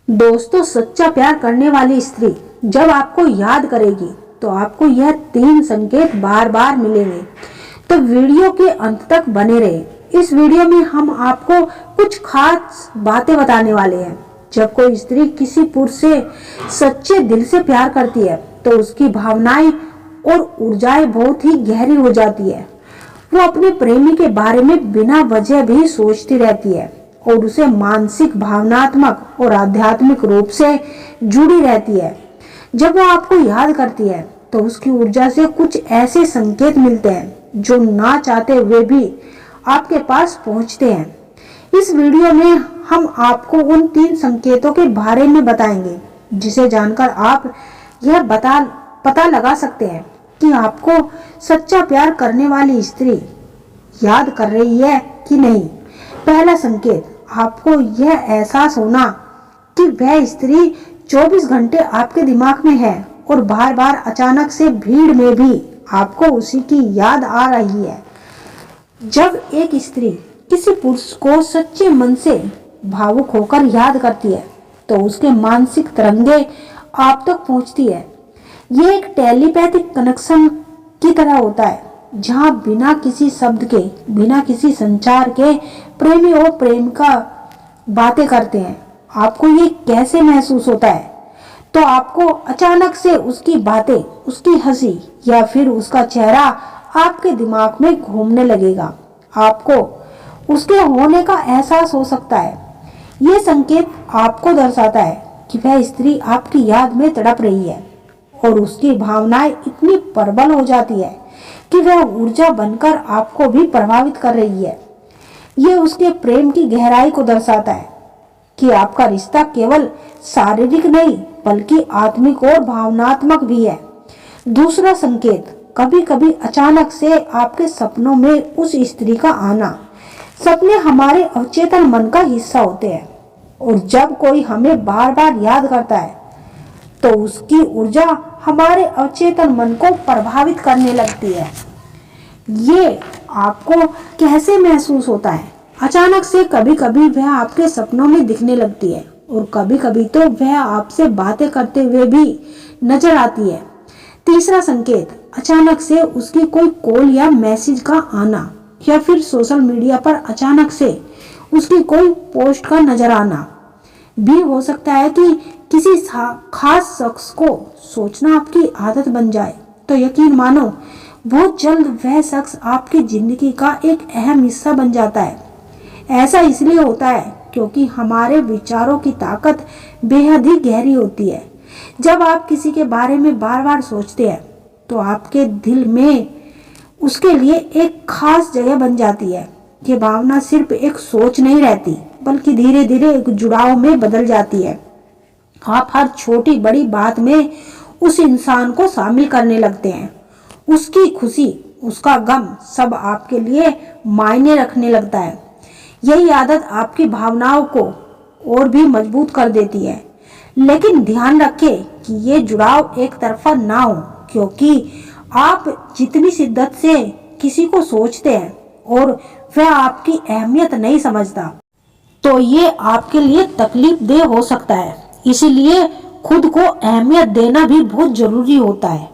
दोस्तों, सच्चा प्यार करने वाली स्त्री जब आपको याद करेगी तो आपको यह 3 संकेत बार बार मिलेंगे। तो वीडियो के अंत तक बने रहे। इस वीडियो में हम आपको कुछ खास बातें बताने वाले हैं। जब कोई स्त्री किसी पुरुष से सच्चे दिल से प्यार करती है तो उसकी भावनाएं और ऊर्जाएं बहुत ही गहरी हो जाती है। वो अपने प्रेमी के बारे में बिना वजह भी सोचती रहती है और उसे मानसिक, भावनात्मक और आध्यात्मिक रूप से जुड़ी रहती है। जब वो आपको याद करती है तो उसकी ऊर्जा से कुछ ऐसे संकेत मिलते हैं जो ना चाहते हुए भी आपके पास पहुंचते हैं। इस वीडियो में हम आपको उन 3 संकेतों के बारे में बताएंगे जिसे जानकर आप यह पता लगा सकते हैं कि आपको सच्चा प्यार करने वाली स्त्री याद कर रही है कि नहीं। पहला संकेत, आपको यह एहसास होना कि वह स्त्री 24 घंटे आपके दिमाग में है और बार बार अचानक से भीड़ में भी आपको उसी की याद आ रही है। जब एक स्त्री किसी पुरुष को सच्चे मन से भावुक होकर याद करती है तो उसके मानसिक तरंगे आप तक पहुंचती है। यह एक टेलीपैथिक कनेक्शन की तरह होता है जहां बिना किसी शब्द के, बिना किसी संचार के प्रेमी और प्रेमिका बातें करते हैं। आपको ये कैसे महसूस होता है? तो आपको अचानक से उसकी बातें, उसकी हंसी या फिर उसका चेहरा आपके दिमाग में घूमने लगेगा। आपको उसके होने का एहसास हो सकता है। ये संकेत आपको दर्शाता है कि वह स्त्री आपकी याद में तड़प रही है और उसकी भावनाएं इतनी प्रबल हो जाती है कि वह ऊर्जा बनकर आपको भी प्रभावित कर रही है। ये उसके प्रेम की गहराई को दर्शाता है कि आपका रिश्ता केवल शारीरिक नहीं बल्कि आत्मिक और भावनात्मक भी है। दूसरा संकेत, कभी कभी अचानक से आपके सपनों में उस स्त्री का आना। सपने हमारे अवचेतन मन का हिस्सा होते हैं और जब कोई हमें बार बार याद करता है तो उसकी ऊर्जा हमारे अवचेतन मन को प्रभावित करने लगती है। ये आपको कैसे महसूस होता है? अचानक से कभी कभी वह आपके सपनों में दिखने लगती है और कभी कभी तो वह आपसे बातें करते हुए भी नजर आती है। तीसरा संकेत, अचानक से उसकी कोई कॉल या मैसेज का आना या फिर सोशल मीडिया पर अचानक से उसकी कोई पोस्ट का नजर आना भी हो सकता है कि किसी खास शख्स को सोचना आपकी आदत बन जाए। तो यकीन मानो बहुत जल्द वह शख्स आपकी जिंदगी का एक अहम हिस्सा बन जाता है। ऐसा इसलिए होता है क्योंकि हमारे विचारों की ताकत बेहद ही गहरी होती है। जब आप किसी के बारे में बार बार सोचते हैं तो आपके दिल में उसके लिए एक खास जगह बन जाती है। ये भावना सिर्फ एक सोच नहीं रहती बल्कि धीरे धीरे एक जुड़ाव में बदल जाती है। आप हर छोटी बड़ी बात में उस इंसान को शामिल करने लगते हैं। उसकी खुशी, उसका गम सब आपके लिए मायने रखने लगता है। यही आदत आपकी भावनाओं को और भी मजबूत कर देती है। लेकिन ध्यान रखें कि ये जुड़ाव एक तरफा ना हो, क्योंकि आप जितनी शिद्दत से किसी को सोचते हैं और वह आपकी अहमियत नहीं समझता तो ये आपके लिए तकलीफ देह हो सकता है। इसीलिए खुद को अहमियत देना भी बहुत जरूरी होता है।